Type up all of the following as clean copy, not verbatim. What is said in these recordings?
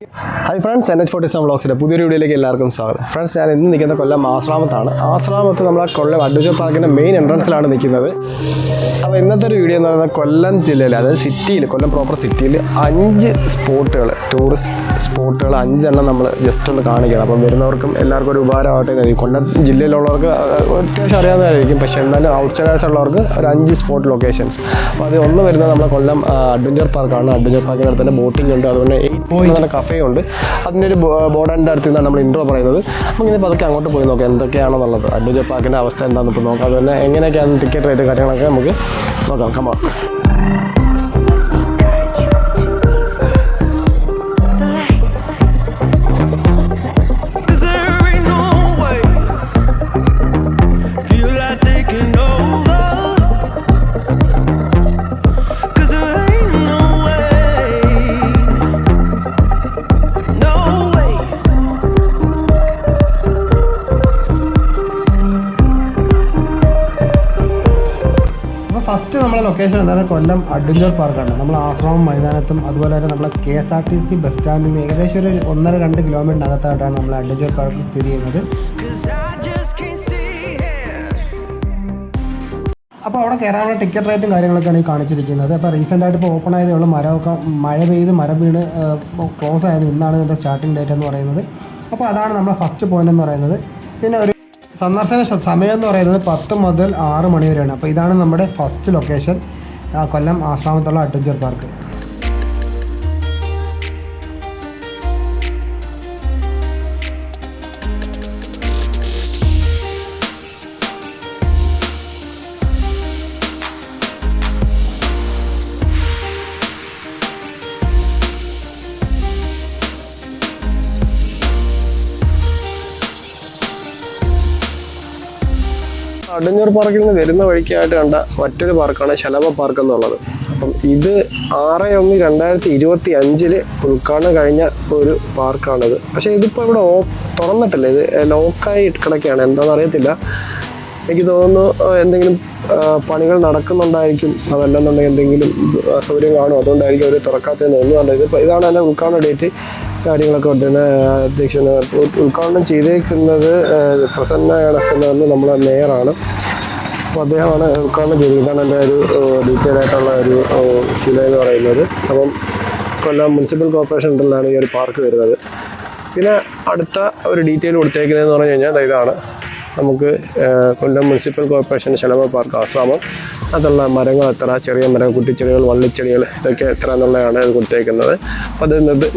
Hi friends, NH47 വ്ളോഗ്സിൻ്റെ പുതിയൊരു വീഡിയോയിലേക്ക് എല്ലാവർക്കും സ്വാഗതം. ഫ്രണ്ട്സ്, ഞാൻ ഇന്ന് നിൽക്കുന്ന കൊല്ലം ആശ്രാമത്താണ്. ആശ്രാമത്ത് നമ്മൾ നമ്മളെ അഡ്വഞ്ചർ പാർക്കിൻ്റെ മെയിൻ എൻട്രൻസിലാണ് നിൽക്കുന്നത്. അപ്പോൾ ഇന്നത്തെ ഒരു വീഡിയോ എന്ന് പറയുന്നത് കൊല്ലം ജില്ലയിൽ, അതായത് സിറ്റിയിൽ, കൊല്ലം പ്രോപ്പർ സിറ്റിയിൽ 5 സ്പോട്ടുകൾ, ടൂറിസ്റ്റ് സ്പോട്ടുകൾ 5 നമ്മൾ ജസ്റ്റ് ഒന്ന് കാണിക്കണം. അപ്പം വരുന്നവർക്കും എല്ലാവർക്കും ഒരു ഉപകാരമാവട്ടെ. കൊല്ലം ജില്ലയിലുള്ളവർക്ക് അത്യാവശ്യം അറിയാവുന്നതായിരിക്കും, പക്ഷേ എന്നാലും ഔട്ട്സൈഡേഴ്സ് ഉള്ളവർക്ക് ഒരു 5 സ്പോട്ട് ലൊക്കേഷൻസ്. അപ്പോൾ അത് ഒന്ന് വരുന്നത് നമ്മളെ കൊല്ലം അഡ്വഞ്ചർ പാർക്കാണ്. അഡ്വഞ്ചർ പാർക്കിൻ്റെ അടുത്ത് തന്നെ ബോട്ടിംഗ് ഉണ്ട്, അതുകൊണ്ട് 8 കഫേ ഉണ്ട്. അതിൻ്റെ ഒരു ബോർഡിൻ്റെ അടുത്ത് നിന്നാണ് നമ്മൾ ഇൻട്രോ പറയുന്നത്. അപ്പോൾ ഇങ്ങനെ പതുക്കെ അങ്ങോട്ട് പോയി നോക്കാം എന്തൊക്കെയാണെന്നുള്ളത്, അഡ്വഞ്ചർ പാർക്കിൻ്റെ അവസ്ഥ എന്താണെന്ന് ഇപ്പോൾ നോക്കാം. അതുപോലെ എങ്ങനെയൊക്കെയാണ് ടിക്കറ്റ് റേറ്റ് കാര്യങ്ങളൊക്കെ നമുക്ക് നോക്കാം. കമോൺ. ഫസ്റ്റ് നമ്മളെ ലൊക്കേഷൻ എന്താണ്? കൊല്ലം അഡ്വഞ്ചർ പാർക്കാണ്. നമ്മൾ ആശ്രാമം മൈതാനത്തും അതുപോലെ തന്നെ നമ്മളെ KSRTC ബസ് സ്റ്റാൻഡിൽ നിന്ന് ഏകദേശം ഒരു 1.5-2 കിലോമീറ്ററിനകത്തായിട്ടാണ് നമ്മൾ അഡ്വഞ്ചർ പാർക്ക് സ്ഥിതി ചെയ്യുന്നത്. അപ്പോൾ അവിടെ കയറാനുള്ള ടിക്കറ്റ് റേറ്റും കാര്യങ്ങളൊക്കെയാണ് ഈ കാണിച്ചിരിക്കുന്നത്. അപ്പോൾ റീസെൻ്റായിട്ട് ഇപ്പോൾ ഓപ്പൺ ആയതേ ഉള്ളൂ. മരമൊക്കെ മഴ പെയ്ത് മരം വീണ് ക്ലോസ് ആയിരുന്നു. ഇന്നാണ് ഇതിൻ്റെ സ്റ്റാർട്ടിംഗ് ഡേറ്റ് എന്ന് പറയുന്നത്. അപ്പോൾ അതാണ് നമ്മുടെ ഫസ്റ്റ് പോയിന്റ് എന്ന് പറയുന്നത്. പിന്നെ ഒരു സന്ദർശന സമയം എന്ന് പറയുന്നത് 10 മുതൽ 6 മണി വരെയാണ്. അപ്പോൾ ഇതാണ് നമ്മുടെ ഫസ്റ്റ് ലൊക്കേഷൻ, കൊല്ലം ആശ്രാമത്തുള്ള അഡ്വഞ്ചർ പാർക്ക്. അഡ്വഞ്ചർ പാർക്കിൽ നിന്ന് വരുന്ന വഴിക്കായിട്ട് കണ്ട മറ്റൊരു പാർക്കാണ് ശലഭ പാർക്ക് എന്നുള്ളത്. അപ്പം ഇത് 6/1/2025 ഉദ്ഘാടനം കഴിഞ്ഞ ഒരു പാർക്കാണിത്. പക്ഷേ ഇതിപ്പോൾ ഇവിടെ തുറന്നിട്ടില്ല, ഇത് ലോക്കായി കിടക്കുകയാണ്. എന്താണെന്ന് അറിയത്തില്ല. എനിക്ക് തോന്നുന്നു എന്തെങ്കിലും പണികൾ നടക്കുന്നുണ്ടായിരിക്കും, അതല്ലെന്നുണ്ടെങ്കിൽ എന്തെങ്കിലും അസൗകര്യം കാണും, അതുകൊണ്ടായിരിക്കും അവർ തുറക്കാത്തതെന്ന് തോന്നുന്നുണ്ട്. ഇതിപ്പോൾ ഇതാണ് എൻ്റെ ഉദ്ഘാടന ഡേറ്റ് കാര്യങ്ങളൊക്കെ ഉടനെ അധ്യക്ഷൻ ഉദ്ഘാടനം ചെയ്തേക്കുന്നത്. പ്രസന്ന ഗണസ് എന്ന് പറഞ്ഞ് നമ്മളെ മേയറാണ്. അപ്പോൾ അദ്ദേഹമാണ് ഉദ്ഘാടനം ചെയ്തത്. ഇതാണ് എൻ്റെ ഒരു ഡീറ്റെയിൽ ആയിട്ടുള്ള ഒരു ശില എന്ന് പറയുന്നത്. അപ്പം കൊല്ലം മുനിസിപ്പൽ കോർപ്പറേഷൻ ഉണ്ടല്ലാണ് ഈ ഒരു പാർക്ക് വരുന്നത്. പിന്നെ അടുത്ത ഒരു ഡീറ്റെയിൽ കൊടുത്തേക്കുന്നതെന്ന് പറഞ്ഞു കഴിഞ്ഞാൽ ഇതാണ് നമുക്ക് കൊല്ലം മുനിസിപ്പൽ കോർപ്പറേഷൻ ശലഭ പാർക്ക് ആശ്രാമം. അതുള്ള മരങ്ങൾ എത്ര, ചെറിയ മരം, കുറ്റിച്ചെടികൾ, വള്ളിച്ചെടികൾ, ഇതൊക്കെ എത്ര എന്നുള്ളതാണ് ഇത് കൊടുത്തേക്കുന്നത്. അപ്പോൾ അത്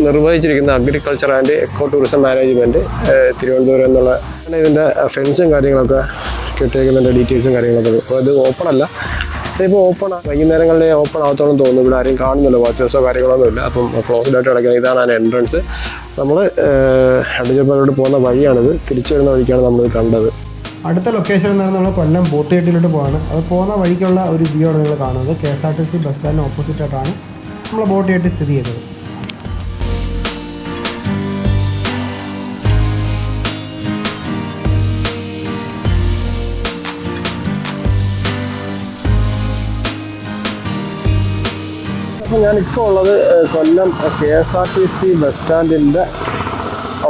നിർവഹിച്ചിരിക്കുന്ന agriculture and eco tourism management Thiruvananthapuram എന്നുള്ള ഇതിൻ്റെ ഫെൻസും കാര്യങ്ങളൊക്കെ കിട്ടിയേക്കുന്നതിൻ്റെ ഡീറ്റെയിൽസും കാര്യങ്ങളൊക്കെ. അപ്പോൾ ഇത് ഓപ്പൺ അല്ല, ഇതിപ്പോൾ വൈകുന്നേരങ്ങളിലേ ഓപ്പൺ ആകത്തോളം തോന്നുന്നു. ഇവിടെ ആരെയും കാണുന്നില്ല, വാച്ചേഴ്സോ കാര്യങ്ങളൊന്നും ഇല്ല. അപ്പം ക്ലോസ്ഡ് ആയിട്ട് കിടക്കുന്നത്. ഇതാണ് അതിൻ്റെ എൻട്രൻസ്. നമ്മൾ അഡ്വഞ്ചർ പാർക്കിലോട്ട് പോകുന്ന വഴിയാണിത്. തിരിച്ചു വരുന്ന വഴിക്കാണ് നമ്മളിത് കണ്ടത്. അടുത്ത ലൊക്കേഷൻ എന്ന് പറഞ്ഞാൽ നമ്മൾ കൊല്ലം ബോട്ടിയെട്ടിലോട്ട് പോവാണ്. അത് പോകുന്ന വഴിക്കുള്ള ഒരു വ്യൂ ആണ് നിങ്ങൾ കാണുന്നത്. KSRTC ബസ് സ്റ്റാൻഡിന് ഓപ്പോസിറ്റായിട്ടാണ് നമ്മൾ ബോട്ടിയെട്ടി സ്ഥിതി ചെയ്തത്. അപ്പോൾ ഞാനിപ്പോൾ ഉള്ളത് കൊല്ലം KSRTC ബസ് സ്റ്റാൻഡിൻ്റെ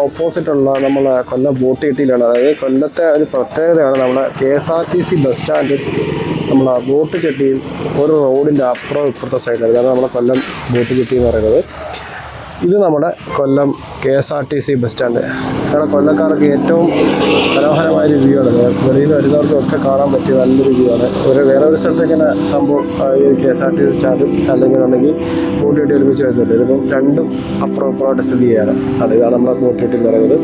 ഓപ്പോസിറ്റുള്ള നമ്മളെ കൊല്ലം ബോട്ടിയെട്ടിയിലാണ്. അതായത് കൊല്ലത്തെ ഒരു പ്രത്യേകതയാണ് നമ്മളെ KSRTC ബസ് സ്റ്റാൻഡ് നമ്മളെ ബോട്ട് ചെട്ടിയും ഒരു റോഡിൻ്റെ അപ്പുറം ഇപ്പുറത്തെ സൈഡിലാണ്. ഇതാണ് നമ്മളെ കൊല്ലം ബോട്ട് ചെട്ടി എന്ന് പറയുന്നത്. ഇത് നമ്മുടെ കൊല്ലം KSRTC ബസ് സ്റ്റാൻഡ്. കാരണം കൊല്ലക്കാർക്ക് ഏറ്റവും മനോഹരമായൊരു വ്യൂ ആണ്. വെളിയിൽ വരുന്നവർക്കും ഒക്കെ കാണാൻ പറ്റിയ നല്ലൊരു വ്യൂ ആണ്. വേറെ ഒരു സ്ഥലത്തേക്ക് തന്നെ സംഭവം ഈ KSRTC സ്റ്റാൻഡും അല്ലെങ്കിൽ ബോട്ട് ചെട്ടി ഒരുമിച്ച് വരുന്നുണ്ട്. ഇതിപ്പം രണ്ടും അപ്പുറമായിട്ട് സ്ഥിതി ചെയ്യാണ്. ഇതാണ് നമ്മുടെ ബോട്ട് ചെട്ടി എന്ന് പറയുന്നത്.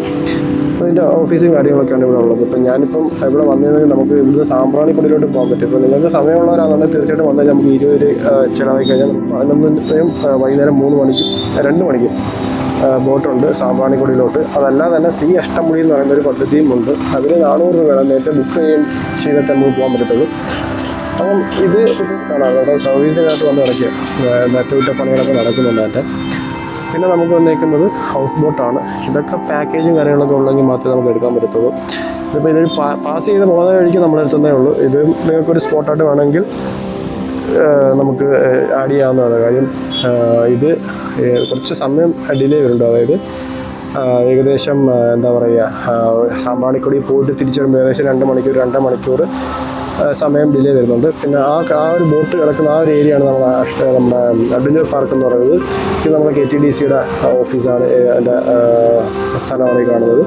അപ്പോൾ ഇതിൻ്റെ ഓഫീസും കാര്യങ്ങളൊക്കെയാണ് ഇവിടെ ഉള്ളത്. ഇപ്പം ഞാനിപ്പം ഇവിടെ വന്നിരുന്നെങ്കിൽ നമുക്ക് ഇവിടുന്ന് സാമ്പ്രാണിക്കൊടിയിലോട്ട് പോകാൻ പറ്റും. ഇപ്പോൾ നിങ്ങൾക്ക് സമയമുള്ളവരാണെന്നുണ്ടെങ്കിൽ തീർച്ചയായിട്ടും വന്നാൽ നമുക്ക് 20 ചിലവായി കഴിഞ്ഞാൽ 11 വൈകുന്നേരം 2 മണിക്ക് ബോട്ടുണ്ട് സാമ്പ്രാണിക്കൊടിയിലോട്ട്. അതല്ലാതെ തന്നെ സി അഷ്ടമുടി എന്ന് പറയുന്നൊരു പദ്ധതിയും ഉണ്ട്. അതിന് 400 രൂപയാണ്. നേരത്തെ ബുക്ക് ചെയ്തിട്ട് നമുക്ക് പോകാൻ പറ്റത്തുള്ളൂ. അപ്പം ഇത് കാണാം, അവിടെ സർവീസിനായിട്ട് വന്ന് കിടക്കുക. അറ്റകുറ്റപ്പണികളൊക്കെ നടക്കുന്നുണ്ട്. പിന്നെ നമുക്ക് വന്നേക്കുന്നത് ഹൗസ് ബോട്ടാണ്. ഇതൊക്കെ പാക്കേജും കാര്യങ്ങളൊക്കെ ഉള്ളെങ്കിൽ മാത്രമേ നമുക്ക് എടുക്കാൻ പറ്റത്തുള്ളൂ. ഇതിപ്പോൾ ഇതൊരു പാസ് ചെയ്ത് പോകുന്ന വഴിക്ക് നമ്മളെടുത്തതേ ഉള്ളൂ. ഇത് നിങ്ങൾക്കൊരു സ്പോട്ടായിട്ട് വേണമെങ്കിൽ നമുക്ക് ആഡ് ചെയ്യാവുന്നതാണ്. കാര്യം ഇത് കുറച്ച് സമയം ഡിലേ വരുന്നുണ്ട്. അതായത് ഏകദേശം എന്താ പറയുക, സാമ്പ്രാണിക്കൊടി പോയിട്ട് തിരിച്ചു വരുമ്പോൾ ഏകദേശം 2 മണിക്കൂർ സമയം ഡിലേ വരുന്നുണ്ട്. പിന്നെ ആ ഒരു ബോട്ട് കിടക്കുന്ന ആ ഒരു ഏരിയയാണ് നമ്മുടെ അഡ്വഞ്ചർ പാർക്ക് എന്ന് പറയുന്നത്. ഇത് നമ്മുടെ KTDCയുടെ ഓഫീസാണ്, എൻ്റെ സ്ഥലമാണ് ഈ കാണുന്നത്.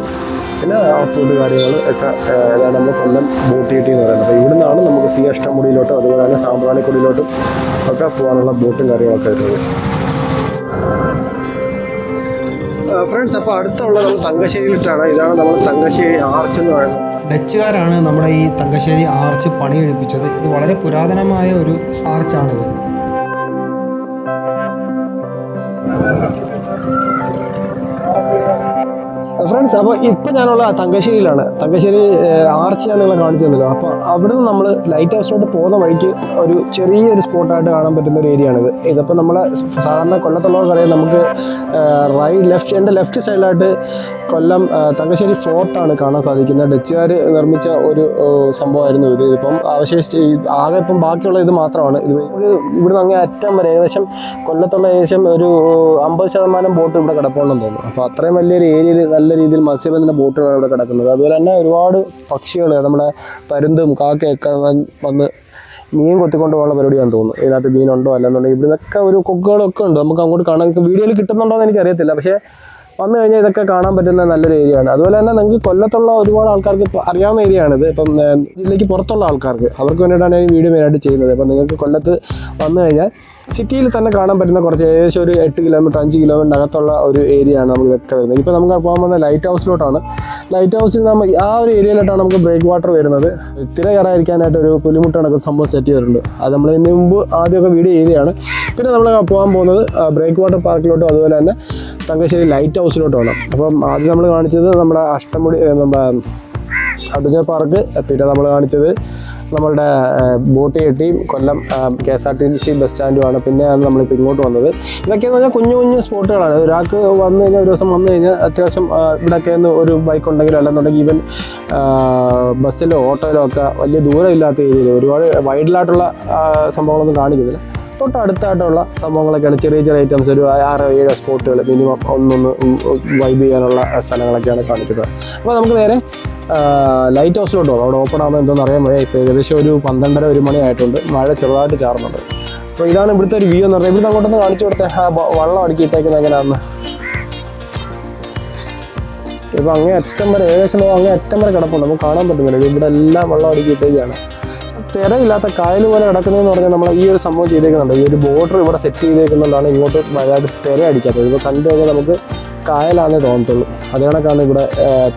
പിന്നെ ഹൗസ് ബോട്ട് കാര്യങ്ങൾ ഒക്കെ ഏതാണ് നമ്മൾ കൊല്ലം ബോട്ട് ജെട്ടി എന്ന് പറയുന്നത്. അപ്പോൾ ഇവിടെ നിന്നാണ് നമുക്ക് സി അഷ്ടമുടിയിലോട്ടും അതുപോലെ തന്നെ സാമ്പ്രാണിക്കൊടിയിലോട്ടും ഒക്കെ പോകാനുള്ള ബോട്ടും കാര്യങ്ങളൊക്കെ ആയിട്ടുള്ളത്. ഫ്രണ്ട്സ്, അപ്പോൾ അടുത്തുള്ളത് നമ്മൾ തങ്കശ്ശേരിയിലിട്ടാണ്. ഇതാണ് നമ്മൾ തങ്കശ്ശേരി ആർച്ച് എന്ന് പറയുന്നത്. ഡച്ചുകാരാണ് നമ്മുടെ ഈ തങ്കശ്ശേരി ആർച്ച് പണി കഴിപ്പിച്ചത്. ഇത് വളരെ പുരാതനമായ ഒരു ആർച്ചാണിത്. ഫ്രണ്ട്സ്, അപ്പോൾ ഇപ്പോൾ ഞാനുള്ള തങ്കശ്ശേരിയിലാണ്. തങ്കശ്ശേരി ആർച്ച് ഞാൻ നിങ്ങളെ കാണിച്ചു തന്നല്ലോ. അപ്പോൾ അവിടെ നിന്ന് നമ്മൾ ലൈറ്റ് ഹൗസിലോട്ട് പോകുന്ന വഴിക്ക് ഒരു ചെറിയൊരു സ്പോട്ടായിട്ട് കാണാൻ പറ്റുന്ന ഒരു ഏരിയ ആണിത്. ഇതിപ്പോൾ നമ്മൾ സാധാരണ കൊല്ലത്തുള്ളവർക്കറിയാം, നമുക്ക് എൻ്റെ ലെഫ്റ്റ് സൈഡിലായിട്ട് കൊല്ലം തങ്കശ്ശേരി ഫോർട്ടാണ് കാണാൻ സാധിക്കുന്നത്. ഡച്ചുകാർ നിർമ്മിച്ച ഒരു സംഭവമായിരുന്നു ഇത്. ഇപ്പം അവശേഷിച്ച് ആകെ ഇപ്പം ബാക്കിയുള്ള ഇത് മാത്രമാണ്. ഇവിടുന്ന് അങ്ങേ അറ്റം വരെ ഏകദേശം കൊല്ലത്തുള്ള ഏകദേശം ഒരു 50% ബോട്ട് ഇവിടെ കിടപ്പുണ്ടെന്ന് തോന്നുന്നു. അപ്പോൾ അത്രയും വലിയൊരു ഏരിയയിൽ നല്ല രീതിയിൽ മത്സ്യബന്ധന ബോട്ടുകളാണ് ഇവിടെ കിടക്കുന്നത്. അതുപോലെ തന്നെ ഒരുപാട് പക്ഷികൾ, നമ്മുടെ പരുന്തും കാക്കയൊക്കെ വന്ന് മീൻ കൊത്തിക്കൊണ്ട് പോകുന്ന പരിപാടിയാണെന്ന് തോന്നുന്നു. ഇതിനകത്ത് മീനുണ്ടോ അല്ലെന്നുണ്ടെങ്കിൽ ഇവിടുന്നൊക്കെ ഒരു കൊക്കുകളൊക്കെ ഉണ്ട്. നമുക്ക് അങ്ങോട്ട് കാണാൻ വീഡിയോയിൽ കിട്ടുന്നുണ്ടോ എന്ന് എനിക്കറിയത്തില്ല. പക്ഷേ വന്നു കഴിഞ്ഞാൽ ഇതൊക്കെ കാണാൻ പറ്റുന്ന നല്ലൊരു ഏരിയയാണ്. അതുപോലെ തന്നെ നിങ്ങൾക്ക് കൊല്ലത്തുള്ള ഒരുപാട് ആൾക്കാർക്ക് അറിയാവുന്ന ഏരിയയാണിത്. ഇപ്പം ജില്ലയ്ക്ക് പുറത്തുള്ള ആൾക്കാർക്ക് അവർക്ക് വേണ്ടിയിട്ടാണ് ഈ വീഡിയോ മെയിനായിട്ട് ചെയ്യുന്നത്. അപ്പം നിങ്ങൾക്ക് കൊല്ലത്ത് വന്നു കഴിഞ്ഞാൽ സിറ്റിയിൽ തന്നെ കാണാൻ പറ്റുന്ന കുറച്ച് ഏകദേശം ഒരു 8 കിലോമീറ്റർ 5 കിലോമീറ്റർ അകത്തുള്ള ഒരു ഏരിയയാണ് നമുക്ക് ഇതൊക്കെ വരുന്നത്. ഇപ്പോൾ നമുക്ക് പോകാൻ പോകുന്ന ലൈറ്റ് ഹൗസിലോട്ടാണ്. ലൈറ്റ് ഹൗസിൽ നമ്മൾ ആ ഒരു ഏരിയയിലോട്ടാണ് നമുക്ക് ബ്രേക്ക് വാട്ടർ വരുന്നത്. തിര കയറാതിരിക്കാനായിട്ട് ഒരു പുലിമുട്ട് കണക്ക് സംഭവം സെറ്റ് ചെയ്തിട്ടുണ്ട്. അത് നമ്മൾ ഇതിന് മുമ്പ് ആദ്യമൊക്കെ വീഡിയോ ചെയ്തതാണ്. പിന്നെ നമ്മൾ പോകാൻ പോകുന്നത് ബ്രേക്ക് വാട്ടർ പാർക്കിലോട്ടും അതുപോലെ തന്നെ തങ്കശ്ശേരി ലൈറ്റ് ഹൗസിലോട്ടുമാണ്. അപ്പം ആദ്യം നമ്മൾ കാണിച്ചത് നമ്മുടെ അഷ്ടമുടി അഡ്വഞ്ചർ പാർക്ക്, പിന്നെ നമ്മൾ കാണിച്ചത് നമ്മളുടെ ബോട്ട് ജെട്ടിയും കൊല്ലം KSRTC ബസ് സ്റ്റാൻഡുമാണ്. പിന്നെയാണ് നമ്മളിപ്പോൾ ഇങ്ങോട്ട് വന്നത്. ഇതൊക്കെയെന്ന് പറഞ്ഞാൽ കുഞ്ഞു കുഞ്ഞു സ്പോട്ടുകളാണ്. ഒരാൾക്ക് വന്നു കഴിഞ്ഞാൽ, ഒരു ദിവസം വന്നു കഴിഞ്ഞാൽ അത്യാവശ്യം ഇവിടെയൊക്കെ ഒന്ന് ഒരു ബൈക്ക് ഉണ്ടെങ്കിലോ അല്ലെന്നുണ്ടെങ്കിൽ ഈവൻ ബസ്സിലോ ഓട്ടോയിലോ ഒക്കെ വലിയ ദൂരമില്ലാത്ത ഏരിയയിൽ ഒരുപാട് വൈഡിലായിട്ടുള്ള സംഭവങ്ങളൊന്നും കാണിക്കുന്നില്ല. തൊട്ടടുത്തായിട്ടുള്ള സംഭവങ്ങളൊക്കെയാണ്, ചെറിയ ചെറിയ ഐറ്റംസ്, ഒരു 6-7 സ്പോട്ടുകൾ മിനിമം ഒന്നൊന്ന് വൈബ് ചെയ്യാനുള്ള സ്ഥലങ്ങളൊക്കെയാണ് കാണിക്കുന്നത്. അപ്പോൾ നമുക്ക് നേരെ ലൈറ്റ് ഹൗസിലോട്ട് പോകാം. അവിടെ ഓപ്പൺ ആകുമ്പോൾ എന്തോന്ന് അറിയാൻ പോയാൽ ഇപ്പോൾ ഏകദേശം ഒരു 12:30-1 മണി ആയിട്ടുണ്ട്. മഴ ചെറുതായിട്ട് ചാറുന്നുണ്ട്. അപ്പോൾ ഇതാണ് ഇവിടുത്തെ ഒരു വ്യൂ എന്ന് പറഞ്ഞാൽ. ഇവിടുന്ന് അങ്ങോട്ടൊന്ന് കാണിച്ചു കൊടുത്തേ ആ വള്ളം അടുക്കിയിട്ടേക്കുന്നത് എങ്ങനെയാണെന്ന്. ഇപ്പോൾ അങ്ങേ അറ്റം വരെ ഏകദേശം അങ്ങേ അറ്റം വരെ കിടപ്പുണ്ട്, നമുക്ക് കാണാൻ പറ്റുന്നില്ല. ഇവിടെ എല്ലാം വെള്ളം അടുക്കിയിട്ടേക്കാണ്. തിരയില്ലാത്ത കായൽ പോലെ കിടക്കുന്നതെന്ന് പറഞ്ഞാൽ നമ്മൾ ഈ ഒരു സംഭവം ചെയ്തേക്കുന്നുണ്ട്. ഈ ഒരു ബോർഡർ ഇവിടെ സെറ്റ് ചെയ്തേക്കുന്നതുകൊണ്ടാണ് ഇങ്ങോട്ട് വലുതായിട്ട് തിര അടിക്കാത്തത്. ഇപ്പോൾ കണ്ടു കഴിഞ്ഞാൽ നമുക്ക് കായലാണെന്നേ തോന്നത്തുള്ളൂ. അതേ കണക്കാണ് ഇവിടെ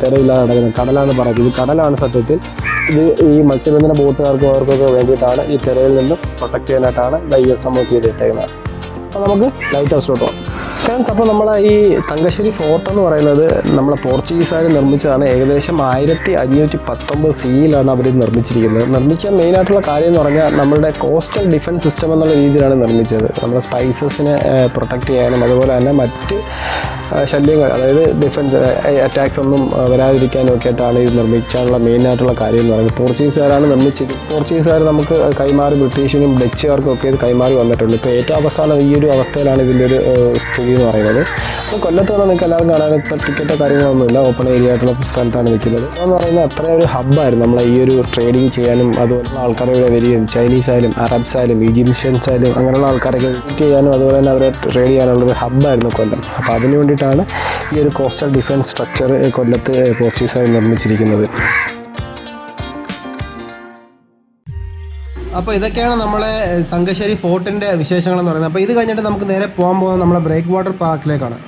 തിരയില്ലാതെ കിടക്കുന്നത്. കടലാണെന്ന് പറയുന്നത്. ഇത് കടലാണ് സത്യത്തിൽ. ഇത് ഈ മത്സ്യബന്ധന ബോട്ടുകാർക്കും അവർക്കൊക്കെ വേണ്ടിയിട്ടാണ്, ഈ തിരയിൽ നിന്നും പ്രൊട്ടക്ട് ചെയ്യാനായിട്ടാണ് ഈ സംഭവം ചെയ്തിട്ടേക്കുന്നത്. അപ്പോൾ നമുക്ക് ലൈറ്റ് ഹൗസിലോട്ട് പോകാം. ഫ്രണ്ട്സ്, അപ്പോൾ നമ്മളെ ഈ തങ്കശ്ശേരി ഫോർട്ട് എന്ന് പറയുന്നത് നമ്മളെ പോർച്ചുഗീസുകാർ നിർമ്മിച്ചതാണ്. ഏകദേശം 1519 CE അവർ നിർമ്മിച്ചിരിക്കുന്നത്. നിർമ്മിക്കാൻ മെയിനായിട്ടുള്ള കാര്യം എന്ന് പറഞ്ഞാൽ നമ്മളുടെ കോസ്റ്റൽ ഡിഫൻസ് സിസ്റ്റം എന്നുള്ള രീതിയിലാണ് നിർമ്മിച്ചത്. നമ്മുടെ സ്പൈസസിനെ പ്രൊട്ടക്റ്റ് ചെയ്യാനും അതുപോലെ തന്നെ മറ്റ് ശല്യങ്ങൾ, അതായത് ഡിഫൻസ് അറ്റാക്സ് ഒന്നും വരാതിരിക്കാനും ഒക്കെ ആയിട്ടാണ് ഇത് നിർമ്മിക്കാനുള്ള മെയിനായിട്ടുള്ള കാര്യം എന്ന് പറയുന്നത്. പോർച്ചുഗീസുകാരാണ് നിർമ്മിച്ചത്. പോർച്ചുഗീസുകാർ നമുക്ക് കൈമാറി ബ്രിട്ടീഷിനും ഡച്ചുകാർക്കും ഒക്കെ ഇത് കൈമാറി വന്നിട്ടുണ്ട്. ഇപ്പോൾ ഏറ്റവും അവസാനം ഈ ഒരു അവസ്ഥയിലാണ് ഇതിൻ്റെ ഒരു സ്ഥിതി എന്ന് പറയുന്നത്. അപ്പോൾ കൊല്ലത്ത് വന്നാൽ നിങ്ങൾക്ക് എല്ലാവരും കാണാൻ ഇപ്പോൾ ടിക്കറ്റോ കാര്യങ്ങളൊന്നുമില്ല, ഓപ്പൺ ഏരിയ ആയിട്ടുള്ള സ്ഥലത്താണ് നിൽക്കുന്നത്. എന്ന് പറയുന്നത് അത്രയും ഒരു ഹബ്ബായിരുന്നു നമ്മളെ ഈ ഒരു ട്രേഡിങ് ചെയ്യാനും അതുപോലുള്ള ആൾക്കാരെ ഇവിടെ വരികയും ചൈനീസ് ആയാലും അറബ്സ് ആയാലും ഈജിപ്ഷ്യൻസ് ആയാലും അങ്ങനെയുള്ള ആൾക്കാരൊക്കെ വിസിറ്റ് ചെയ്യാനും അതുപോലെ തന്നെ അവരെ ട്രേഡ് ചെയ്യാനുള്ളൊരു ഹബ്ബായിരുന്നു കൊല്ലം. അപ്പോൾ അതിന് വേണ്ടിയിട്ടാണ് ഈ ഒരു കോസ്റ്റൽ ഡിഫൻസ് സ്ട്രക്ചർ കൊല്ലത്ത് പോർച്ചുഗീസുകാർ നിർമ്മിച്ചിരിക്കുന്നത്. അപ്പോൾ ഇതൊക്കെയാണ് നമ്മളെ തങ്കശ്ശേരി ഫോർട്ടിൻ്റെ വിശേഷങ്ങളെന്ന് പറയുന്നത്. അപ്പോൾ ഇത് കഴിഞ്ഞിട്ട് നമുക്ക് നേരെ പോകാൻ പോകുന്നത് നമ്മളെ ബ്രേക്ക് വാട്ടർ പാർക്കിലേക്കാണ്.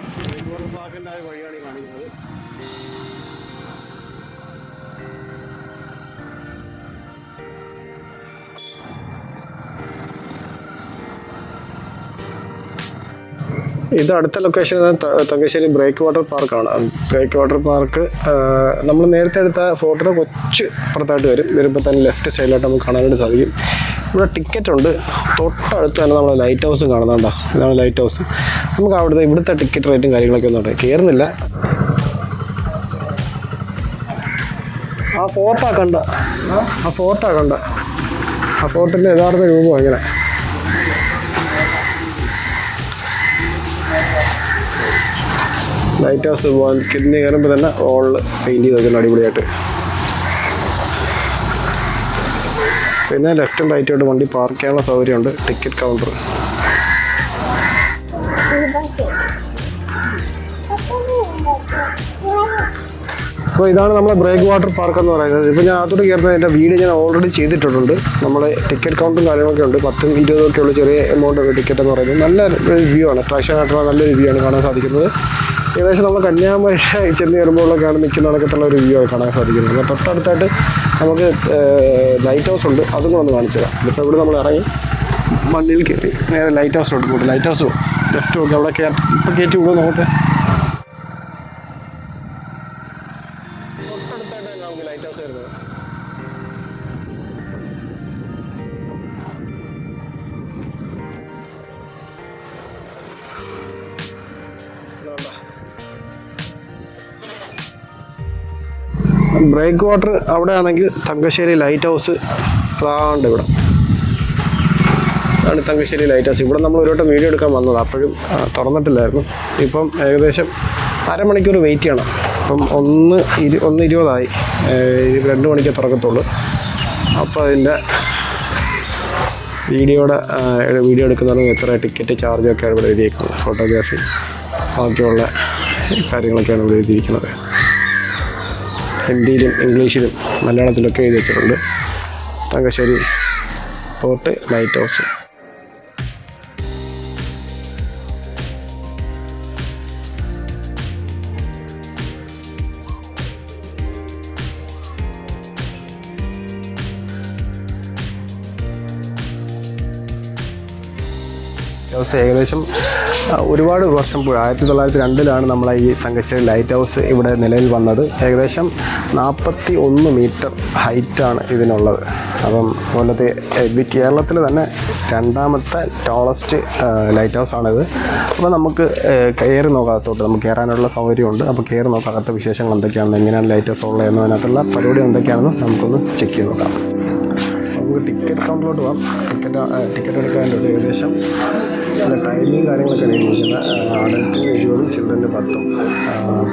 ഇത് അടുത്ത ലൊക്കേഷൻ തങ്കശ്ശേരി ബ്രേക്ക് വാട്ടർ പാർക്കാണ്. ബ്രേക്ക് വാട്ടർ പാർക്ക് നമ്മൾ നേരത്തെ എടുത്ത ഫോട്ടോയുടെ കൊച്ച് പുറത്തായിട്ട് വരുമ്പോൾ തന്നെ ലെഫ്റ്റ് സൈഡിലായിട്ട് നമുക്ക് കാണാനായിട്ട് സാധിക്കും. ഇവിടെ ടിക്കറ്റ് ഉണ്ട്. തൊട്ടടുത്ത് തന്നെ നമ്മൾ ലൈറ്റ് ഹൗസും കാണുന്നുണ്ടോ. ഇതാണ് ലൈറ്റ് ഹൗസ്. നമുക്ക് ഇവിടുത്തെ ടിക്കറ്റ് റേറ്റും കാര്യങ്ങളൊക്കെ ഒന്നും ഉണ്ട്. കയറുന്നില്ല. ആ ഫോർട്ടാക്കണ്ട. ആ ഫോർട്ടിൻ്റെ യഥാർത്ഥ രൂപം ഇങ്ങനെ. ലൈറ്റ് ഹൗസ് പോകാൻ കിടന്ന് കയറുമ്പോൾ തന്നെ വോളിൽ പെയിൻറ്റ് ചെയ്ത് വെച്ചിട്ടുണ്ട് അടിപൊളിയായിട്ട്. പിന്നെ ലെഫ്റ്റും റൈറ്റുമായിട്ട് വണ്ടി പാർക്ക് ചെയ്യാനുള്ള സൗകര്യമുണ്ട്. Ticket counter. അപ്പോൾ ഇതാണ് നമ്മളെ ബ്രേക്ക് വാട്ടർ പാർക്ക് എന്ന് പറയുന്നത്. ഇപ്പോൾ ഞാൻ അതോട് കയറുന്നത് എൻ്റെ വീഡിയോ ഞാൻ ഓൾറെഡി ചെയ്തിട്ടുണ്ട്. നമ്മളെ ടിക്കറ്റ് കൗണ്ടറും കാര്യങ്ങളൊക്കെ ഉണ്ട്. 10-20 ഉള്ള ചെറിയ എമൗണ്ട് ഉണ്ട് ടിക്കറ്റ് എന്ന് പറയുന്നത്. നല്ല വ്യൂ ആണ്, അട്രാക്ഷൻ ആയിട്ടുള്ള നല്ലൊരു വ്യൂ ആണ് കാണാൻ സാധിക്കുന്നത്. ഏകദേശം നമ്മൾ കന്യാകുമാരി ചെന്ന് കയറുമ്പോഴൊക്കെയാണ് നിൽക്കുന്നതൊക്കെയുള്ള ഒരു വ്യൂ ആണ് കാണാൻ സാധിക്കുന്നത്. അപ്പോൾ തൊട്ടടുത്തായിട്ട് നമുക്ക് ലൈറ്റ് ഹൗസ് ഉണ്ട്, അതും കൂടെ ഒന്ന് കാണിച്ചു തരാം. ഇപ്പോൾ ഇവിടെ നമ്മൾ ഇറങ്ങി വണ്ടിയിൽ കയറി നേരെ ലൈറ്റ് ഹൗസിലോട്ട് പോയിട്ട് ലൈറ്റ് ഹൗസ് ലെഫ്റ്റ് നോക്കി അവിടെ ഇപ്പോൾ കയറ്റി വിടും നോക്കട്ടെ. തൊട്ടടുത്തായിട്ട് നമുക്ക് ലൈറ്റ് ഹൗസ് വരുന്നത്. ബ്രേക്ക് വാട്ടർ അവിടെ ആണെങ്കിൽ തങ്കശ്ശേരി ലൈറ്റ് ഹൗസ് അതാണ്ട് ഇവിടെ ആണ്. തങ്കശ്ശേരി ലൈറ്റ് ഹൗസ് ഇവിടെ നമ്മൾ ഒരു വട്ടം വീഡിയോ എടുക്കാൻ വന്നത്, അപ്പോഴും തുറന്നിട്ടില്ലായിരുന്നു. ഇപ്പം ഏകദേശം അരമണിക്കൂർ വെയിറ്റ് ചെയ്യണം. ഇപ്പം 1:20 2 മണിക്കേ തുറക്കത്തുള്ളൂ. അപ്പോൾ അതിൻ്റെ വീഡിയോ എടുക്കുന്നതിന് എത്ര ടിക്കറ്റ് ചാർജൊക്കെയാണ് ഇവിടെ എഴുതിയിരിക്കുന്നത്. ഫോട്ടോഗ്രാഫി ബാക്കിയുള്ള കാര്യങ്ങളൊക്കെയാണ് ഇവിടെ എഴുതിയിരിക്കുന്നത്. ഹിന്ദിയിലും ഇംഗ്ലീഷിലും മലയാളത്തിലൊക്കെ എഴുതി വെച്ചിട്ടുണ്ട്. Thangassery port light house. ഏകദേശം ഒരുപാട് വർഷം 1902 നമ്മളെ ഈ തങ്കശ്ശേരി ലൈറ്റ് ഹൗസ് ഇവിടെ നിലയിൽ വന്നത്. ഏകദേശം 41 മീറ്റർ ഹൈറ്റാണ് ഇതിനുള്ളത്. അപ്പം കൊല്ലത്തെ കേരളത്തിൽ തന്നെ 2ാമത്തെ ടോളസ്റ്റ് ലൈറ്റ് ഹൗസാണിത്. അപ്പോൾ നമുക്ക് കയറി നോക്കാത്തോട്ട് നമുക്ക് കയറാനുള്ള സൗകര്യമുണ്ട്. അപ്പോൾ കയറി നോക്കാത്ത വിശേഷങ്ങൾ എന്തൊക്കെയാണെന്ന്, എങ്ങനെയാണ് ലൈറ്റ് ഹൗസ് ഉള്ളത് എന്നതിനകത്തുള്ള പരിപാടി എന്തൊക്കെയാണെന്ന് നമുക്കൊന്ന് ചെക്ക് ചെയ്ത് നോക്കാം. നമുക്ക് ടിക്കറ്റ് കൗണ്ടറിലോട്ട് പോകാം. ടിക്കറ്റ് എടുക്കാനായിട്ട് ഏകദേശം ടൈമിങ് കാര്യങ്ങളൊക്കെ എഴുതിയിരിക്കുന്നത്. അഡൽറ്റിന് 20, ചിൽഡ്രന് 10.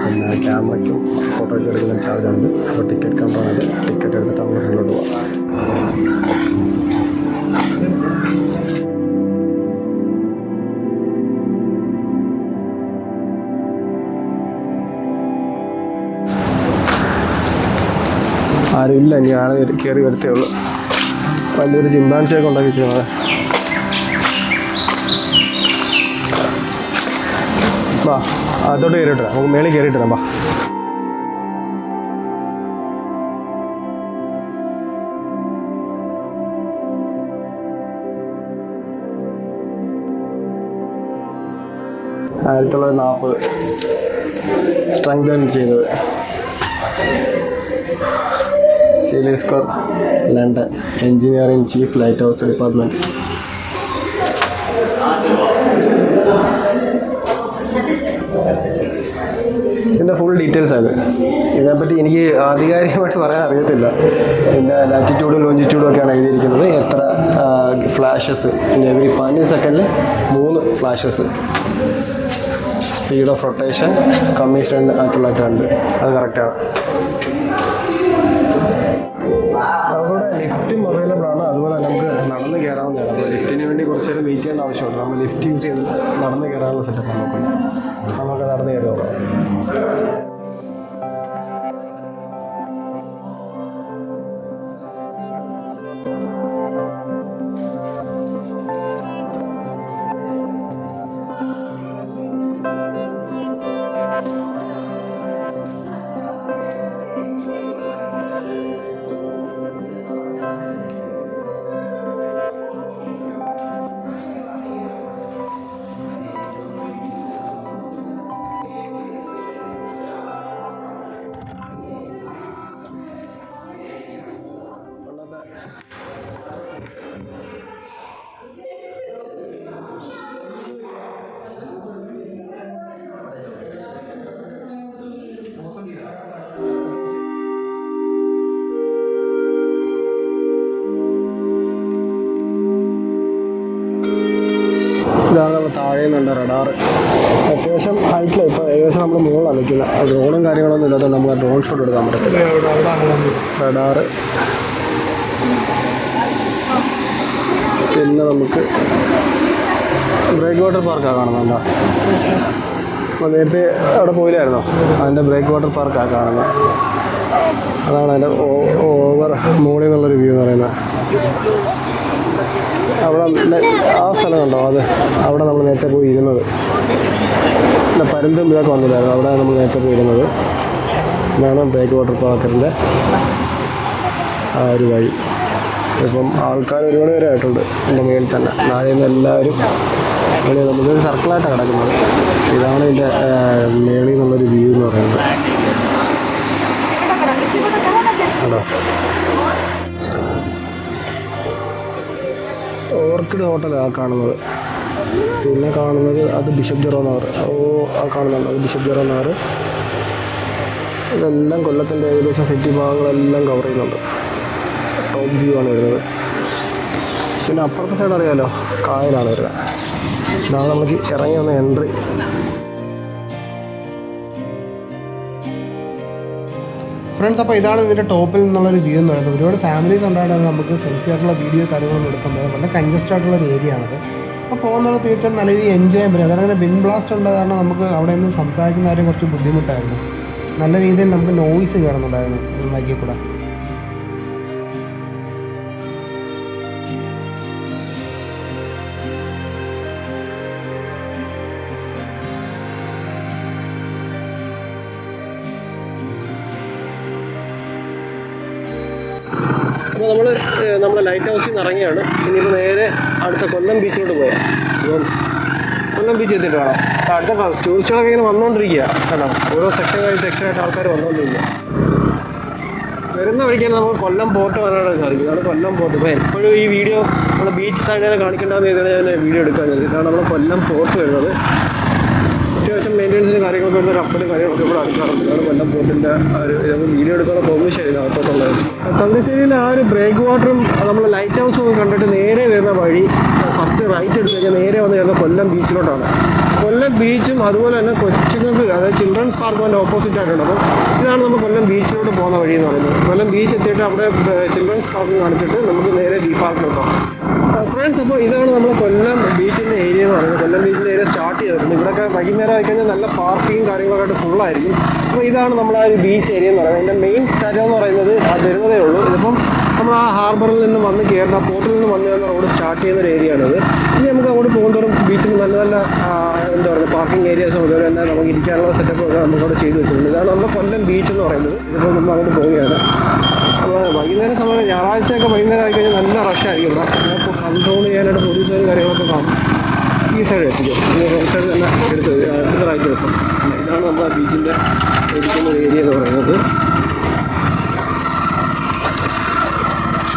പിന്നെ ക്യാമറയ്ക്കും ഫോട്ടോയ്ക്കും എടുക്കുന്ന ചാർജുണ്ട്. അപ്പോൾ ടിക്കറ്റ് കൗണ്ടറാണ്. ടിക്കറ്റ് എടുത്തിട്ട് നമ്മൾ മുന്നോട്ട് പോകാം. ആരുമില്ല, ഇനി ആളെ കയറി വരത്തേ ഉള്ളൂ. വലിയൊരു ചിമ്പാൻസിയൊക്കെ ഉണ്ടാക്കി വെച്ചിരുന്നത്. വാ അതോട്ട് കയറിയിട്ട് നമുക്ക് മേളിൽ കയറിയിട്ട് വാ. ആയിരത്തി 1940 സ്ട്രെങ്തൻ ചെയ്തത്. Seeley square, London. Engineering chief light house department. ഇതിൻ്റെ ഫുൾ ഡീറ്റെയിൽസ് ആണ്. ഇതിനെപ്പറ്റി എനിക്ക് ആധികാരികമായിട്ട് പറയാൻ അറിയത്തില്ല. ഇതിൻ്റെ ലാറ്റിറ്റ്യൂഡും ലോഞ്ചിറ്റ്യൂഡും ഒക്കെയാണ് എഴുതിയിരിക്കുന്നത്. എത്ര ഫ്ലാഷസ് ഇൻ എവറി 15 സെക്കൻഡിൽ 3 flashes. Speed of rotation commission 1902. അത് കറക്റ്റാണ്. നമുക്കിവിടെ ലിഫ്റ്റും അവൈലബിൾ ആണ്. അതുപോലെ നമുക്ക് നടന്ന് കയറാവുന്നതാണ്. അപ്പോൾ ലിഫ്റ്റിന് വേണ്ടി കുറച്ച് നേരം വെയിറ്റ് ചെയ്യേണ്ട ആവശ്യമുണ്ട്. നമ്മൾ ലിഫ്റ്റ് യൂസ് ചെയ്ത് നടന്ന് കയറാനുള്ള സെറ്റപ്പാണ് നോക്കുന്നത്. നമുക്ക് നടന്ന് കയറി നോക്കാം. ഇതാണ് നമ്മൾ താഴെ നിന്നുണ്ട് റഡാർ. അത്യാവശ്യം അത്യാവശ്യം ഹൈറ്റിലാണ്. ഇപ്പോൾ ഏകദേശം നമ്മൾ മുകളിലാണ് നിൽക്കുന്നത്. ഡ്രോണും കാര്യങ്ങളൊന്നും ഇല്ലാത്തതുകൊണ്ട് നമുക്ക് ഡ്രോൺ ഷോട്ട് എടുക്കാൻ പറ്റത്തില്ല. റഡാറ്, പിന്നെ നമുക്ക് ബ്രേക്ക് വാട്ടർ പാർക്കാണ് കാണുന്നുണ്ടോ? അപ്പോൾ നേരത്തെ അവിടെ പോയില്ലായിരുന്നോ? അതിൻ്റെ ബ്രേക്ക് വാട്ടർ പാർക്കാണ് കാണുന്നത്. അതാണ് അതിൻ്റെ ഓവർ മോളിൽ നിന്നുള്ളൊരു വ്യൂ എന്ന് പറയുന്നത്. അവിടെ ആ സ്ഥലം കണ്ടോ? അത് അവിടെ നമ്മൾ നേരത്തെ പോയി ഇരുന്നത്. പിന്നെ പരുന്തും ഇതൊക്കെ വന്നില്ലായിരുന്നു. അവിടെ നമ്മൾ നേരത്തെ പോയി ഇരുന്നത്. ഇതാണ് ബ്രേക്ക് വാട്ടർ പാർക്കിൻ്റെ ആ ഒരു വഴി. ഇപ്പം ആൾക്കാർ ഒരുപാട് പേരായിട്ടുണ്ട് എൻ്റെ മേളിൽ തന്നെ. നാളെ നിന്ന് എല്ലാവരും നമുക്കൊരു സർക്കിളായിട്ടാണ് കിടക്കുന്നത്. ഇതാണ് ഇതിൻ്റെ മേളിൽ നിന്നുള്ളൊരു വ്യൂ എന്ന് പറയുന്നത്. ആണോ? ഓർക്കിഡ് ഹോട്ടലാണ് കാണുന്നത്. പിന്നെ കാണുന്നത് അത് ബിഷപ്പ് ജെറോ നഗർ. ആ കാണുന്നുണ്ട്, അത് ബിഷപ്പ് ജെറോ നഗർ. ഇതെല്ലാം കൊല്ലത്തിൻ്റെ ഏകദേശം സിറ്റി ഭാഗങ്ങളെല്ലാം കവർ ചെയ്യുന്നുണ്ട്. ടോപ്പ് വ്യൂ ആണ് വരുന്നത്. പിന്നെ അപ്പുറത്തെ സൈഡ് അറിയാമല്ലോ, കായലാണ് വരുന്നത്. ഇതാണ് നമുക്ക് ഇറങ്ങി വന്ന എൻട്രി. ഫ്രണ്ട്സ്, അപ്പോൾ ഇതാണ് ഇതിൻ്റെ ടോപ്പിൽ നിന്നുള്ളൊരു വ്യൂ എന്ന് പറയുന്നത്. ഒരുപാട് ഫാമിലീസ് ഉണ്ടായിട്ടാണ് നമുക്ക് സെൽഫി ആയിട്ടുള്ള വീഡിയോ കാര്യങ്ങളൊന്നും എടുക്കുന്നത്. വളരെ കൺജസ്റ്റഡ് ആയിട്ടുള്ളൊരു ഏരിയ ആണത്. അപ്പോൾ പോകുന്നത് തീർച്ചയായിട്ടും നല്ല രീതിയിൽ എൻജോയ് ചെയ്യാൻ പറ്റും. അതങ്ങനെ വിൻഡ് ബ്ലാസ്റ്റ് ഉള്ളത് കാരണം നമുക്ക് അവിടെ നിന്ന് സംസാരിക്കുന്ന കാര്യം കുറച്ച് ബുദ്ധിമുട്ടായിരുന്നു. നല്ല രീതിയിൽ നമുക്ക് നോയ്സ് കയറുന്നുണ്ടായിരുന്നു മൈക്കിൽ കൂടെ. അപ്പോൾ നമ്മുടെ ലൈറ്റ് ഹൗസിൽ നിന്ന് ഇറങ്ങിയാണ്. ഇനിയിപ്പോൾ നേരെ അടുത്ത കൊല്ലം ബീച്ചിലോട്ട് പോയാൽ. അപ്പം കൊല്ലം ബീച്ച് എത്തിയിട്ട് വേണം. അടുത്ത ടൂറിസ്റ്റുകളൊക്കെ ഇങ്ങനെ വന്നുകൊണ്ടിരിക്കുക. കേട്ടോ, ഓരോ സെക്ഷനായിട്ട് ആൾക്കാർ വന്നുകൊണ്ടിരിക്കുക. വരുന്ന വഴിക്ക് തന്നെ നമുക്ക് കൊല്ലം പോർട്ട് വരാനായിട്ട് സാധിക്കും. ഇതാണ് കൊല്ലം പോർട്ട്. ഇപ്പോൾ എപ്പോഴും ഈ വീഡിയോ നമ്മുടെ ബീച്ച് സൈഡിനെ കാണിക്കേണ്ടതെന്ന് ചെയ്തിട്ടാണ് ഞാൻ വീഡിയോ എടുക്കാൻ ചെയ്തത്. ഇതാണ് നമ്മുടെ കൊല്ലം പോർട്ട് വരുന്നത്. അത്യാവശ്യം മെയിൻ്റെനൻസിന് കാര്യങ്ങളൊക്കെ വരുന്ന കപ്പലും കാര്യങ്ങളൊക്കെ ഇവിടെ അടുക്കാറുണ്ട്. ഇതാണ് കൊല്ലം പോർട്ടിൻ്റെ ഒരു വീഡിയോ എടുക്കാനുള്ള പെർമിഷൻ അകത്തോട്ടുള്ളത്. തങ്കശ്ശേരിയിലെ ആ ഒരു ബ്രേക്ക് വാട്ടറും നമ്മൾ ലൈറ്റ് ഹൗസും ഒക്കെ കണ്ടിട്ട് നേരെ വരുന്ന വഴി ഫസ്റ്റ് റൈറ്റ് എടുത്ത് കഴിഞ്ഞാൽ നേരെ വന്ന് ചേർന്ന കൊല്ലം ബീച്ചിലോട്ടാണ്. കൊല്ലം ബീച്ചും അതുപോലെ തന്നെ കൊച്ചുങ്ങൾക്ക്, അതായത് ചിൽഡ്രൻസ് പാർക്കും അതിൻ്റെ ഓപ്പോസിറ്റ് ആയിട്ടുണ്ട്. അപ്പോൾ ഇതാണ് നമ്മൾ കൊല്ലം ബീച്ചിലോട്ട് പോകുന്ന വഴി എന്ന് പറയുന്നത്. കൊല്ലം ബീച്ച് എത്തിയിട്ട് അവിടെ ചിൽഡ്രൻസ് പാർക്ക് കാണിച്ചിട്ട് നമുക്ക് നേരെ ബീ പാർക്കിലോട്ടോ. ഫ്രണ്ട്സ്, അപ്പോൾ ഇതാണ് നമ്മൾ കൊല്ലം ബീച്ചിൻ്റെ ഏരിയ എന്ന് പറയുന്നത്. കൊല്ലം ബീച്ചിൻ്റെ ഏരിയ സ്റ്റാർട്ട് ചെയ്തിട്ടുണ്ട്. ഇവിടെയൊക്കെ വൈകുന്നേരം ആയി കഴിഞ്ഞാൽ നല്ല പാർക്കിങ്ങും കാര്യങ്ങളൊക്കെ ആയിട്ട് ഫുള്ളായിരിക്കും. അപ്പോൾ ഇതാണ് നമ്മൾ ആ ഒരു ബീച്ച് ഏരിയ എന്ന് പറയുന്നത്. അതിൻ്റെ മെയിൻ സ്ഥലം എന്ന് പറയുന്നത് വരുന്നതേ ഉള്ളൂ. ഇതിപ്പം നമ്മൾ ആ ഹാർബറിൽ നിന്ന് വന്ന് കയറുന്ന, പോർട്ടിൽ നിന്ന് വന്ന് കയറുന്ന റോഡ് സ്റ്റാർട്ട് ചെയ്യുന്ന ഒരു ഏരിയയാണിത്. ഇനി നമുക്ക് അങ്ങോട്ട് പോകുന്നതോറും ബീച്ചിൽ നല്ല നല്ല എന്താ പറയുക പാർക്കിംഗ് ഏരിയാസും അതുപോലെ തന്നെ നമുക്ക് ഇരിക്കാനുള്ള സെറ്റപ്പ് ഒക്കെ നമുക്കവിടെ ചെയ്ത് വെച്ചിട്ടുണ്ട്. ഇതാണ് നമ്മുടെ കൊല്ലം ബീച്ച് എന്ന് പറയുന്നത്. ഇതിപ്പോൾ നമ്മൾ അങ്ങോട്ട് പോവുകയാണ്. അപ്പോൾ വൈകുന്നേരം സമയം ഞായറാഴ്ചയൊക്കെ വൈകുന്നേരം ആയി കഴിഞ്ഞാൽ നല്ല റഷായിരിക്കും. ഇവിടെ അപ്പോൾ കൺട്രോൾ ചെയ്യാനായിട്ട് പോലീസുകാരും കാര്യങ്ങളൊക്കെ കാണും. ഈ സൈഡ് എത്തിക്കും, റോഡ് സൈഡ് തന്നെ എടുത്തതായിട്ട് വെക്കും. ഇതാണ് നമ്മുടെ ബീച്ചിൻ്റെ ഇരിക്കുന്ന ഏരിയ എന്ന് പറയുന്നത്.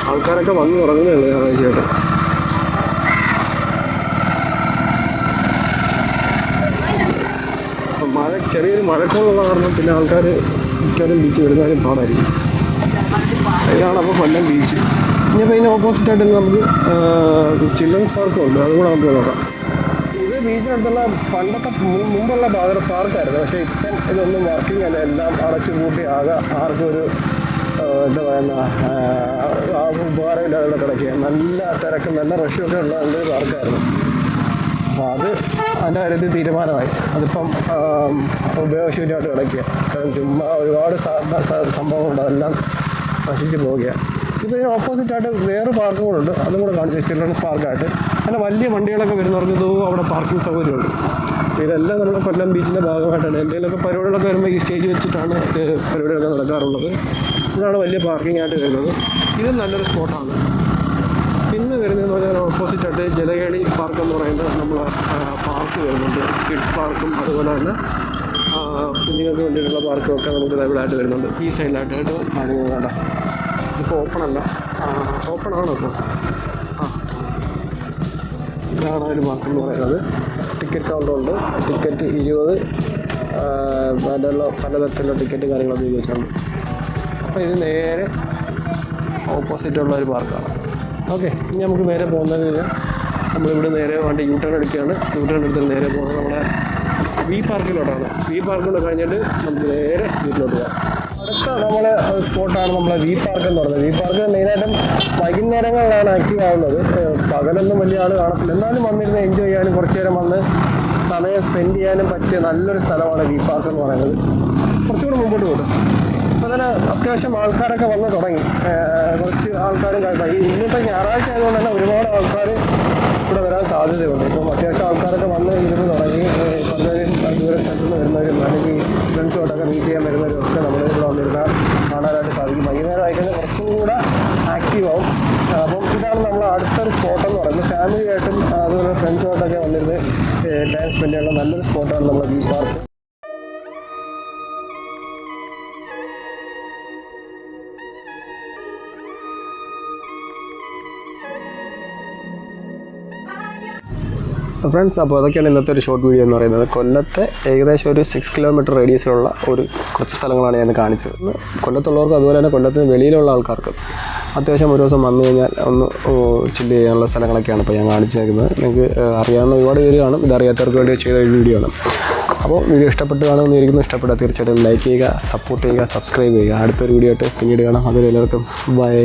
ആൾക്കാരൊക്കെ വന്ന് തുടങ്ങുന്നേ ഉള്ളൂ ഞായറാഴ്ചയായിട്ട്. അപ്പം ചെറിയൊരു മഴക്കോളുള്ള കാരണം പിന്നെ ആൾക്കാർ മിക്കവാറും ബീച്ച് വരുന്നവരും പാടായിരിക്കും. ഇതാണ് അപ്പോൾ കൊല്ലം ബീച്ച്. ഇനിയിപ്പോൾ ഇതിന് ഓപ്പോസിറ്റായിട്ട് നമുക്ക് ചിൽഡ്രൻസ് പാർക്കും ഉണ്ട്. അതും കൂടെ നമുക്ക് നോക്കാം. ഇത് ബീച്ചിനടുത്തുള്ള പണ്ടത്തെ മുമ്പുള്ള പാർക്കായിരുന്നു. പക്ഷേ ഇപ്പം ഇതൊന്നും വർക്കിംഗ് അല്ല, എല്ലാം അടച്ചു പൂട്ടി ആകെ ആർക്കും ഒരു എന്താ പറയുന്ന ഉപകാരമില്ലാതെ ഇവിടെ കിടക്കുക. നല്ല തിരക്കും നല്ല റഷ്യൊക്കെ ഉള്ള നല്ലൊരു പാർക്കായിരുന്നു. അപ്പോൾ അതിൻ്റെ കാര്യത്തിൽ തീരുമാനമായി. അതിപ്പം ഉപയോഗശൂന്യമായിട്ട് കിടക്കുക. കാരണം ചുമ്മാ ഒരുപാട് സംഭവങ്ങളുണ്ട്, അതെല്ലാം നശിച്ച് പോവുകയാണ്. ഇപ്പോൾ ഇതിന് ഓപ്പോസിറ്റായിട്ട് വേറെ പാർക്കും കൂടെ ഉണ്ട്. അതും കൂടെ കാണിച്ചു, ചിൽഡ്രൻസ് പാർക്കായിട്ട്. അങ്ങനെ വലിയ വണ്ടികളൊക്കെ വരുന്നവർക്ക് അവിടെ പാർക്കിംഗ് സൗകര്യമുണ്ട്. അപ്പോൾ ഇതെല്ലാം നമ്മുടെ കൊല്ലം ബീച്ചിൻ്റെ ഭാഗമായിട്ടാണ്. എന്തെങ്കിലുമൊക്കെ പരിപാടികളൊക്കെ വരുമ്പോൾ ഈ സ്റ്റേജ് വെച്ചിട്ടാണ് പരിപാടികളൊക്കെ നടക്കാറുള്ളത്. ഇതാണ് വലിയ പാർക്കിംഗ് ആയിട്ട് വരുന്നത്. ഇത് നല്ലൊരു സ്പോട്ടാണ്. പിന്നെ വരുന്നതെന്ന് പറഞ്ഞാൽ ഓപ്പോസിറ്റായിട്ട് ജലകേളി പാർക്ക് എന്ന് പറയുന്നത് നമ്മൾ പാർക്ക് വരുന്നുണ്ട്. കിഡ്സ് പാർക്കും അതുപോലെ തന്നെ കുഞ്ഞുങ്ങൾക്ക് വേണ്ടിയിട്ടുള്ള പാർക്കും ഒക്കെ നമുക്ക് ഇവിടെയായിട്ട് വരുന്നുണ്ട്. ഈ സൈഡിലായിട്ടായിട്ട് കാണിക്കുന്നത് കേട്ടോ. ഇപ്പോൾ ഓപ്പണല്ല, ഓപ്പണാണോ ഇപ്പോൾ? ഇതാണ് ഒരു പാർക്ക് എന്ന് പറയുന്നത്. ടിക്കറ്റ് കൗണ്ടറുണ്ട്. ടിക്കറ്റ് 20 പലതരത്തിലുള്ള ടിക്കറ്റ് കാര്യങ്ങളൊക്കെ ഉപയോഗിച്ചിട്ടുണ്ട്. അപ്പോൾ ഇത് നേരെ ഓപ്പോസിറ്റുള്ള ഒരു പാർക്കാണ്. ഓക്കെ, ഇനി നമുക്ക് നേരെ പോകുന്നതെന്ന് കഴിഞ്ഞാൽ നമ്മളിവിടെ നേരെ വണ്ടി യൂ ടേൺ എടുക്കുകയാണ്. യൂ ടേൺ എടുത്തിട്ട് നേരെ പോകുന്നത് നമ്മുടെ വി പാർക്കിലോട്ടാണ്. വി പാർക്കിലൂടെ കഴിഞ്ഞിട്ട് നമുക്ക് നേരെ വീട്ടിലോട്ട് പോകാം. അടുത്ത നമ്മളെ സ്പോട്ടാണ് നമ്മളെ വി പാർക്ക് എന്ന് പറയുന്നത്. വി പാർക്ക് മെയിനായിട്ടും വൈകുന്നേരങ്ങളിലാണ് ആക്റ്റീവ് ആവുന്നത്. പകലൊന്നും വലിയ ആൾ കാണത്തില്ല. എന്നാലും വന്നിരുന്ന് എൻജോയ് ചെയ്യാനും കുറച്ച് നേരം വന്ന് സമയം സ്പെൻഡ് ചെയ്യാനും പറ്റിയ നല്ലൊരു സ്ഥലമാണ് വി പാർക്ക് എന്ന് പറയുന്നത്. കുറച്ചുകൂടി മുമ്പോട്ട് പോകും. അപ്പോൾ തന്നെ അത്യാവശ്യം ആൾക്കാരൊക്കെ വന്ന് തുടങ്ങി. കുറച്ച് ആൾക്കാരും ഇന്നിപ്പോൾ ഞായറാഴ്ച ആയതുകൊണ്ട് തന്നെ ഒരുപാട് ആൾക്കാർ ഇവിടെ വരാൻ സാധ്യതയുണ്ട്. ഇപ്പം അത്യാവശ്യം ആൾക്കാരൊക്കെ വന്ന് ഇരുന്ന് തുടങ്ങി. പലരും ദൂര സ്ഥലത്ത് നിന്ന് വരുന്നവരും അല്ലെങ്കിൽ ഫ്രണ്ട്സുമായിട്ടൊക്കെ മീറ്റ് ചെയ്യാൻ വരുന്നവരും ഒക്കെ നമ്മൾ ഇവിടെ വന്നിരുന്നാൽ കാണാനായിട്ട് സാധിക്കും. വൈകുന്നേരം ആയിക്കഴിഞ്ഞാൽ കുറച്ചും കൂടെ ആക്റ്റീവ് ആവും. അപ്പം ഇതാണ് നമ്മൾ അടുത്തൊരു സ്പോട്ടെന്ന് പറയുന്നത്. ഫാമിലിയായിട്ടും അതുപോലെ ഫ്രണ്ട്സുമായിട്ടൊക്കെ വന്നിരുന്ന് ടൈം സ്പെൻഡ് ചെയ്യാനുള്ള നല്ലൊരു സ്പോട്ടാണ് നമ്മുടെ വി പാർക്ക്. ഫ്രണ്ട്സ്, അപ്പോൾ അതൊക്കെയാണ് ഇന്നത്തെ ഒരു ഷോർട്ട് വീഡിയോ എന്ന് പറയുന്നത്. കൊല്ലത്തെ ഏകദേശം ഒരു 6 കിലോമീറ്റർ റേഡിയസിലുള്ള കുറച്ച് സ്ഥലങ്ങളാണ് ഞാൻ കാണിച്ചത്. കൊല്ലത്തുള്ളവർക്ക് അതുപോലെ തന്നെ കൊല്ലത്തിന് വെളിയിലുള്ള ആൾക്കാർക്ക് അത്യാവശ്യം ഒരു ദിവസം വന്നു കഴിഞ്ഞാൽ ഒന്ന് ചില്ല് ചെയ്യാനുള്ള സ്ഥലങ്ങളൊക്കെയാണ് ഇപ്പോൾ ഞാൻ കാണിച്ചേക്കുന്നത്. നിങ്ങൾക്ക് അറിയാവുന്ന ഒരുപാട് പേര് കാണും. ഇതറിയാത്തവർക്ക് വേണ്ടി ചെയ്ത ഒരു വീഡിയോ ആണ്. അപ്പോൾ വീഡിയോ ഇഷ്ടപ്പെട്ട് കാണുമെന്ന് ഇരിക്കുന്നു. ഇഷ്ടപ്പെട്ടാൽ തീർച്ചയായിട്ടും ലൈക്ക് ചെയ്യുക, സപ്പോർട്ട് ചെയ്യുക, സബ്സ്ക്രൈബ് ചെയ്യുക. അടുത്തൊരു വീഡിയോ ആയിട്ട് പിന്നീട് കാണാം. അതുവരെ എല്ലാവർക്കും ബൈ.